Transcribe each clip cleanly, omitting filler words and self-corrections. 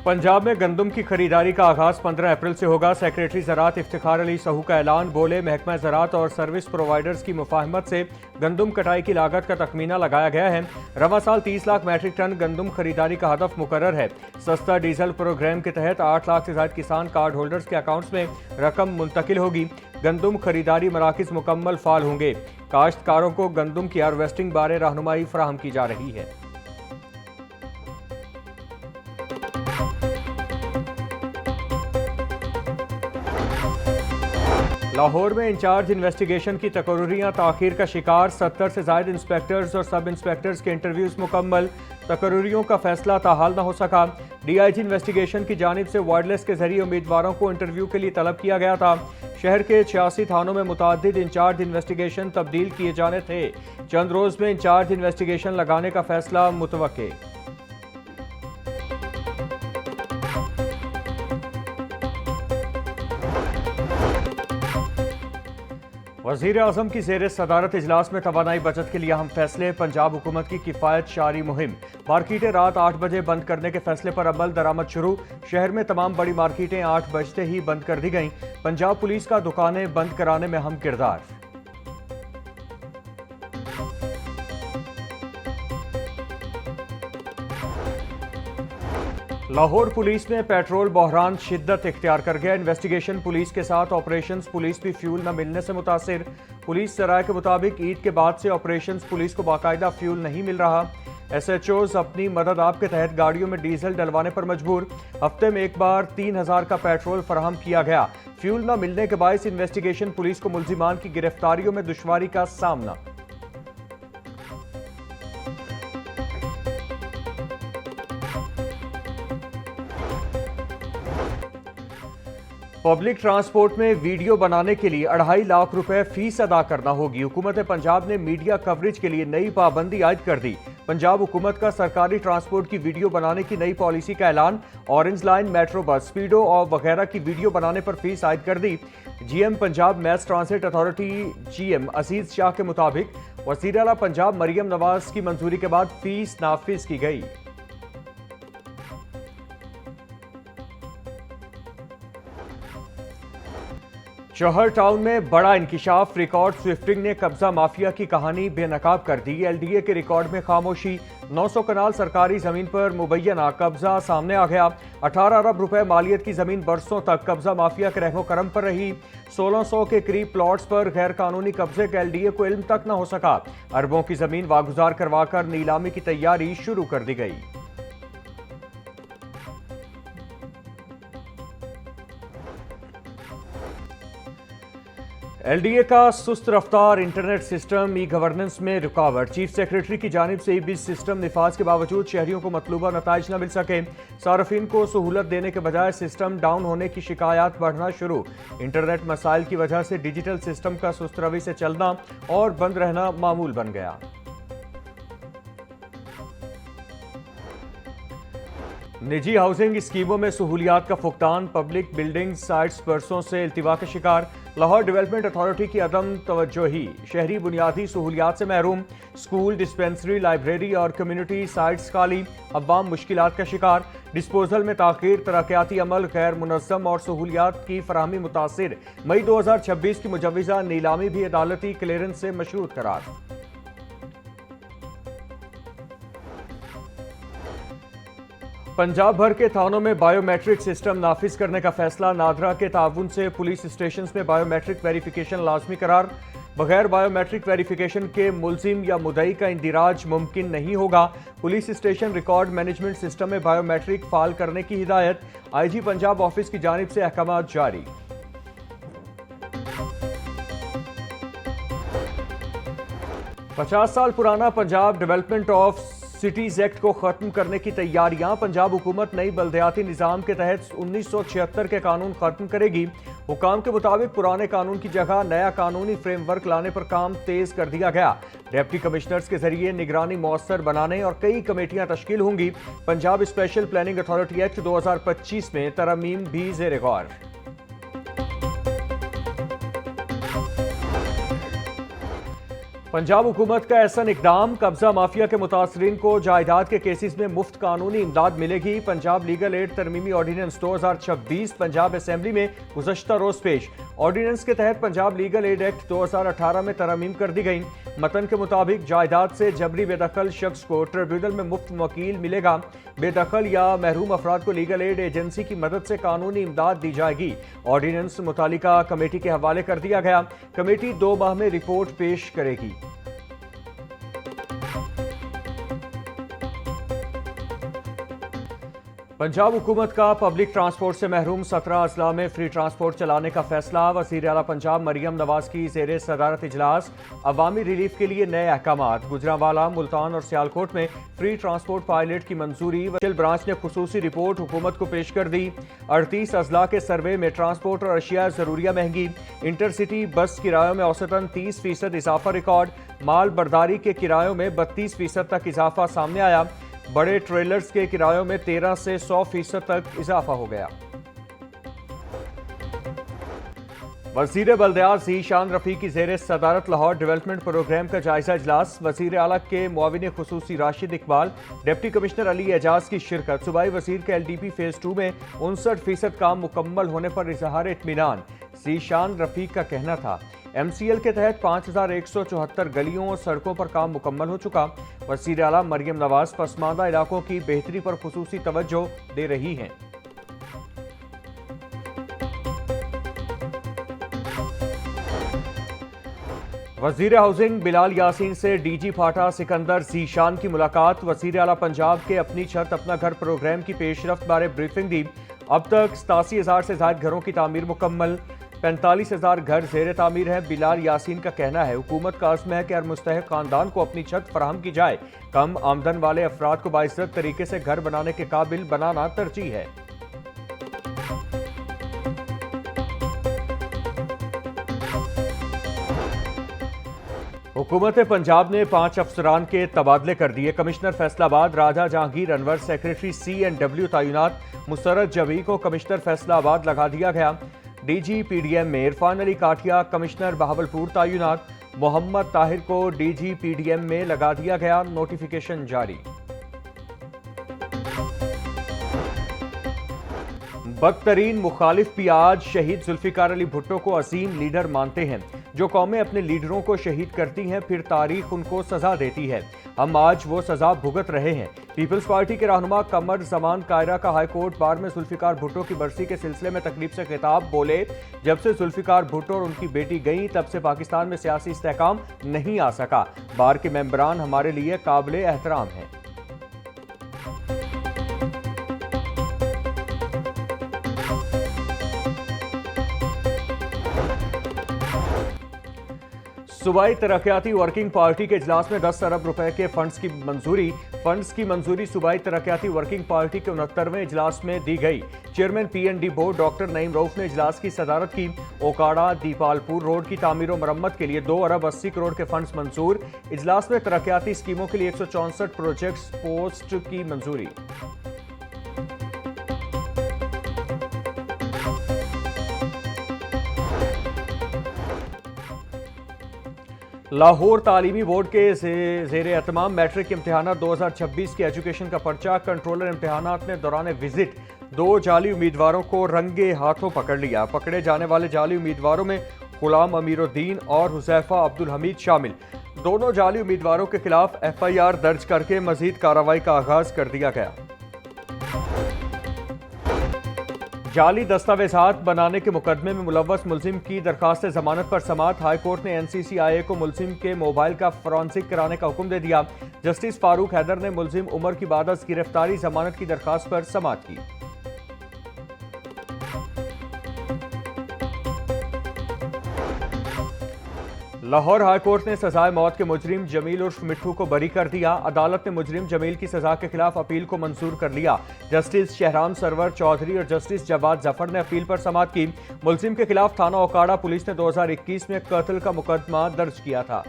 पंजाब में गंदम की खरीदारी का आगाज 15 अप्रैल से होगा। सेक्रेटरी ज़राअत इफ्तिखार अली सहू का ऐलान। बोले, महकमा ज़राअत और सर्विस प्रोवाइडर्स की मुफाहमत से गंदम कटाई की लागत का तखमीना लगाया गया है। रवा साल 30 लाख मैट्रिक टन गंदम खरीदारी का हदफ मुकर्रर है। सस्ता डीजल प्रोग्राम के तहत 8 लाख से ज्यादा किसान कार्ड होल्डर्स के अकाउंट्स में रकम मुंतकिल होगी। गंदम खरीदारी मराकिज मुकम्मल फाल होंगे। काश्तकारों को गंदम की हार्वेस्टिंग बारे रहनुमाई फराहम की जा रही है। लाहौर में इंचार्ज इन्वेस्टिगेशन की तकर्रुरियां ताखीर का शिकार। 70 से ज्यादा इंस्पेक्टर्स और सब इंस्पेक्टर्स के इंटरव्यूज मुकम्मल। तकर्रुरियों का फैसला ताहाल न हो सका। डीआईजी इन्वेस्टिगेशन की जानिब से वायरलेस के जरिए उम्मीदवारों को इंटरव्यू के लिए तलब किया गया था। शहर के 86 थानों में मुतादिद इंचार्ज इन्वेस्टिगेशन तब्दील किए जाने थे। चंद रोज में इंचार्ज इन्वेस्टिगेशन लगाने का फैसला मुतवक्के। वज़ीर आज़म की ज़ेर सदारत इजलास में तवानाई बचत के लिए अहम फैसले। पंजाब हुकूमत की किफ़ायत शारी मुहिम। मार्केटें रात 8 बजे बंद करने के फैसले पर अमल दरामद शुरू। शहर में तमाम बड़ी मार्केटें 8 बजते ही बंद कर दी गईं। पंजाब पुलिस का दुकानें बंद कराने में अहम किरदार। लाहौर पुलिस में पेट्रोल बहरान शिद्दत इख्तियार कर गया। इन्वेस्टिगेशन पुलिस के साथ ऑपरेशंस पुलिस भी फ्यूल न मिलने से मुतासिर। पुलिस सराय के मुताबिक ईद के बाद से ऑपरेशंस पुलिस को बाकायदा फ्यूल नहीं मिल रहा। SHOs अपनी मदद आप के तहत गाड़ियों में डीजल डलवाने पर मजबूर। हफ्ते में एक बार 3000 का पेट्रोल फराहम किया गया। फ्यूल न मिलने के बायस इन्वेस्टिगेशन पुलिस को मुल्जिमान की गिरफ्तारियों में दुश्वारी का सामना। पब्लिक ट्रांसपोर्ट में वीडियो बनाने के लिए 2.5 लाख रुपए फीस अदा करना होगी। हुकूमत पंजाब ने मीडिया कवरेज के लिए नई पाबंदी आयद कर दी। पंजाब हुकूमत का सरकारी ट्रांसपोर्ट की वीडियो बनाने की नई पॉलिसी का ऐलान। ऑरेंज लाइन, मेट्रो बस, स्पीडो और वगैरह की वीडियो बनाने पर फीस आयद कर दी। GM Punjab mass transit authority GM Aziz Shah के मुताबिक वज़ीर आला पंजाब मरियम नवाज की मंजूरी के बाद फीस नाफिज की गई। शहर टाउन में बड़ा इंकिशाफ। रिकॉर्ड स्विफ्टिंग ने कब्जा माफिया की कहानी बेनकाब कर दी। LDA के रिकॉर्ड में खामोशी। 900 कनाल सरकारी जमीन पर मुबैना कब्जा सामने आ गया। 18 अरब रुपए मालियत की जमीन बरसों तक कब्जा माफिया के रहमो करम पर रही। 1600 के करीब प्लॉट्स पर गैर कानूनी कब्जे का LDA को इल्म तक न हो सका। अरबों की जमीन वागुजार करवाकर नीलामी की तैयारी शुरू कर दी गई। LDA का सुस्त रफ्तार इंटरनेट सिस्टम ई गवर्नेंस में रुकावट। चीफ सेक्रेटरी की जानिब से ई सिस्टम निफाज के बावजूद शहरियों को मतलूबा नताइज न मिल सके। सार्फिन को सहूलत देने के बजाय सिस्टम डाउन होने की शिकायत बढ़ना शुरू। इंटरनेट मसाइल की वजह से डिजिटल सिस्टम का सुस्त रवि से चलना और बंद रहना मामूल बन गया। निजी हाउसिंग स्कीमों में सहूलियात का फुकदान। पब्लिक बिल्डिंग साइट्स बरसों से इल्तिवा के शिकार। लाहौर डेवलपमेंट अथॉरिटी की अदम तवज्जोही। शहरी बुनियादी सहूलियात से महरूम। स्कूल, डिस्पेंसरी, लाइब्रेरी और कम्युनिटी साइट्स खाली। अवाम मुश्किलात का शिकार। डिस्पोजल में ताखीर, तरक्याती अमल गैर मुनज़्ज़म और सहूलियात की फराहमी मुतासिर। मई 2026 की मुजव्वज़ा नीलामी भी अदालती क्लियरेंस से मशरूत करार। पंजाब भर के थानों में बायोमेट्रिक सिस्टम नाफिज करने का फैसला। नादरा के ताउन से पुलिस स्टेशन में बायोमेट्रिक वेरिफिकेशन लाजमी करार। बगैर बायोमेट्रिक वेरिफिकेशन के मुल्जिम या मुदई का इंदिराज मुमकिन नहीं होगा। Police station record management system में बायोमेट्रिक फाल करने की हिदायत। IG पंजाब ऑफिस की जानिब से अहकाम जारी। पचास साल पुराना Punjab development of cities act को खत्म करने की तैयारियां। पंजाब हुकूमत नई बल्दियाती निज़ाम के तहत 1976 के कानून खत्म करेगी। हुकाम के मुताबिक पुराने कानून की जगह नया कानूनी फ्रेमवर्क लाने पर काम तेज कर दिया गया। डिप्टी कमिश्नर्स के जरिए निगरानी मौसर बनाने और कई कमेटियां तश्कील होंगी। Punjab special planning authority act 2025 में तरमीम भी ज़ेर गौर। पंजाब हुकूमत का ऐसा इकदाम, कब्जा माफिया के मुतासरीन को जायदाद के केसेस में मुफ्त कानूनी इमदाद मिलेगी। पंजाब लीगल एड तरमीमी ऑर्डिनेंस 2026 पंजाब असेंबली में गुज़श्ता रोज पेश। ऑर्डिनेंस के तहत पंजाब लीगल एड एक्ट 2018 में तरमीम कर दी गई। मतन के मुताबिक जायदाद से जबरी बेदखल शख्स को ट्रिब्यूनल में मुफ्त वकील मिलेगा। बेदखल या महरूम अफराद को लीगल एड एजेंसी की मदद से कानूनी इमदाद दी जाएगी। ऑर्डिनेंस मुतालिका कमेटी के हवाले कर दिया गया। कमेटी 2 माह में रिपोर्ट पेश करेगी। पंजाब हुकूमत का पब्लिक ट्रांसपोर्ट से महरूम 17 अजला में फ्री ट्रांसपोर्ट चलाने का फैसला। वज़ीर आला पंजाब मरियम नवाज की ज़ेरे सदारत इजलास। अवामी रिलीफ के लिए नए अहकामात। गुजरांवाला, मुल्तान और सियालकोट में फ्री ट्रांसपोर्ट पायलट की मंजूरी। वकील ब्रांच ने खुसूसी रिपोर्ट हुकूमत को पेश कर दी। 38 अजला के सर्वे में ट्रांसपोर्ट और अशिया ज़रूरिया महंगी। इंटरसिटी बस किरायों में औसतन 30% इजाफा रिकॉर्ड। माल बर्दारी के किरायों में 32% तक इजाफा सामने आया। बड़े ट्रेलर्स के किरायों में 13 से 100% तक इजाफा हो गया। वज़ीर बल्दियात ज़ीशान रफ़ी की ज़ेरे सदारत लाहौर डेवलपमेंट प्रोग्राम का जायजा इजलास। वज़ीर आला के मुआविन खुसूसी राशिद इकबाल, डिप्टी कमिश्नर अली एजाज की शिरकत। सूबाई वज़ीर के LDP फेज़ 2 में 59% काम मुकम्मल होने पर इजहार इत्मीनान। ज़ीशान रफ़ी का कहना था MCL के तहत 5174 गलियों और सड़कों पर काम मुकम्मल हो चुका। वज़ीर आला मरियम नवाज पसमानदा इलाकों की बेहतरी पर खुसूसी तवज्जो दे रही हैं। वज़ीर हाउसिंग बिलाल यासीन से DG फाटा सिकंदर ज़ीशान की मुलाकात। वज़ीर आला पंजाब के अपनी छत अपना घर प्रोग्राम की पेशरफ्त बारे ब्रीफिंग दी। अब तक 87,000 से ज़ायद घरों की तामीर मुकम्मल। 45,000 घर ज़ेर तामीर हैं। बिलाल यासीन का कहना है हुकूमत का अज़्म है कि हर मुस्तहिक खानदान को अपनी छत फराहम की जाए। कम आमदन वाले अफराद को बाइज्जत तरीके से घर बनाने के काबिल बनाना तरजीह है। हुकूमत पंजाब ने 5 अफसरान के तबादले कर दिए। कमिश्नर फैसलाबाद राजा जहांगीर अनवर सेक्रेटरी C&W तैनात। मुसर्रत जबी को कमिश्नर फैसलाबाद लगा दिया गया। DG PDM में इरफान अली काठिया कमिश्नर बहावलपुर तैनात। मोहम्मद ताहिर को DG PDM में लगा दिया गया। नोटिफिकेशन जारी। बदतरीन मुखालिफ भी आज शहीद जुल्फिकार अली भुट्टो को अजीम लीडर मानते हैं। जो कौमें अपने लीडरों को शहीद करती हैं फिर तारीख उनको सजा देती है। हम आज वो सजा भुगत रहे हैं। पीपल्स पार्टी के रहनुमा कमर जमान कायरा का हाईकोर्ट बार में जुल्फिकार भुट्टो की बरसी के सिलसिले में तकरीब से खिताब। बोले, जब से जुल्फिकार भुट्टो और उनकी बेटी गई तब से पाकिस्तान में सियासी इस्तेहकाम नहीं आ सका। बार के मेंबरान हमारे लिए काबिल एहतराम हैं। सूबाई तरक्याती वर्किंग पार्टी के इजलास में 10 अरब रुपए के फंड्स की मंजूरी सूबाई तरक्याती वर्किंग पार्टी के 69वें इजलास में दी गई। Chairman PND board doctor Naeem Rauf ने इजलास की सदारत की। ओकाड़ा दीपालपुर रोड की तामीर और मरम्मत के लिए 2 अरब 80 करोड़ के फंड्स मंजूर। इजलास में तरक्याती स्कीमों के लिए 164 प्रोजेक्ट्स पोस्ट की मंजूरी। लाहौर तालीमी बोर्ड के ज़ेरे एहतमाम मैट्रिक इम्तहानात 2026 के एजुकेशन का पर्चा। कंट्रोलर इम्तहानात ने दौरान विजिट 2 जाली उम्मीदवारों को रंगे हाथों पकड़ लिया। पकड़े जाने वाले जाली उम्मीदवारों में गुलाम अमीरुद्दीन और हुज़ैफा अब्दुल हमीद शामिल। दोनों जाली उम्मीदवारों के खिलाफ FIR दर्ज करके मजीद कार्रवाई का आगाज कर दिया गया। जाली दस्तावेजात बनाने के मुकदमे में मुलव्वस मुलजिम की दरखास्त जमानत पर समाअत। हाई कोर्ट ने NCCIA को मुलजिम के मोबाइल का फॉरेंसिक कराने का हुक्म दे दिया। जस्टिस फारूक हैदर ने मुलजिम उमर की बाद गिरफ्तारी जमानत की दरखास्त पर समाअत की। लाहौर हाई कोर्ट ने सजाए मौत के मुजरिम जमील उर्फ मिट्ठू को बरी कर दिया। अदालत ने मुजरिम जमील की सजा के खिलाफ अपील को मंजूर कर लिया। जस्टिस शहराम सरवर चौधरी और जस्टिस जवाद जफर ने अपील पर समाअत की। मुलजिम के खिलाफ थाना ओकाड़ा पुलिस ने 2021 में कत्ल का मुकदमा दर्ज किया था।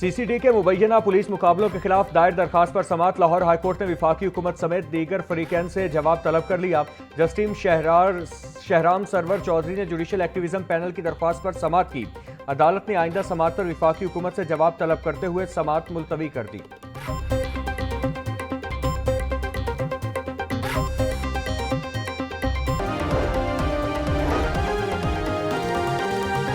सीसीडी के मुबैना पुलिस मुकाबलों के खिलाफ दायर दरखास्त पर समात लाहौर हाईकोर्ट ने विफाकी हुकूमत समेत दीगर फरीकैन से जवाब तलब कर लिया। जस्टिस शहराम सरवर चौधरी ने जुडिशल एक्टिविज्म पैनल की दरख्वास्त पर समात की। अदालत ने आइंदा समात पर विफाकी हुकूमत से जवाब तलब करते हुए समात मुलतवी कर दी।